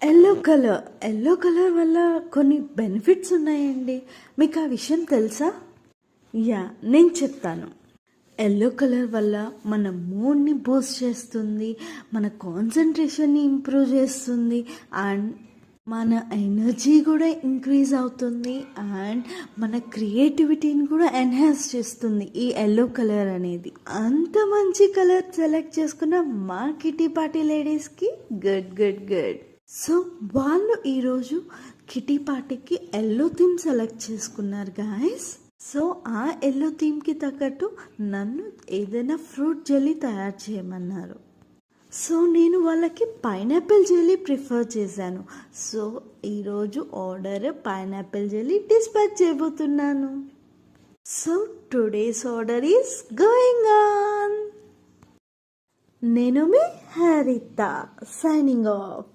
Yellow colour వల్ల కొన్ని benefits ఉన్నాయండి. మీకు ఆ విషయం తెలుసా? నేను చెప్తాను. ఎల్లో కలర్ వల్ల మన మూడ్ని బూస్ట్ చేస్తుంది, మన కాన్సన్ట్రేషన్ని ఇంప్రూవ్ చేస్తుంది, అండ్ మన ఎనర్జీ కూడా ఇంక్రీజ్ అవుతుంది, అండ్ మన క్రియేటివిటీని కూడా ఎన్హాన్స్ చేస్తుంది ఈ ఎల్లో కలర్ అనేది. అంత మంచి కలర్ సెలెక్ట్ చేసుకున్న మా కిటీ పార్టీ లేడీస్కి గుడ్ గుడ్ గుడ్. సో వాళ్ళు ఈరోజు కిటీ పార్టీకి ఎల్లో థీమ్ సెలెక్ట్ చేసుకున్నారు గాయస్. సో ఆ ఎల్లో థీమ్కి తగ్గట్టు నన్ను ఏదైనా ఫ్రూట్ జెల్లీ తయారు చేయమన్నారు. సో నేను వాళ్ళకి పైనాపిల్ జెల్లీ ప్రిఫర్ చేశాను. సో ఈరోజు ఆర్డర్ పైనాపిల్ జెల్లీ డిస్పాచ్ చేయబోతున్నాను. So today's order is going on. నేను మీ హరిత సైనింగ్ ఆఫ్.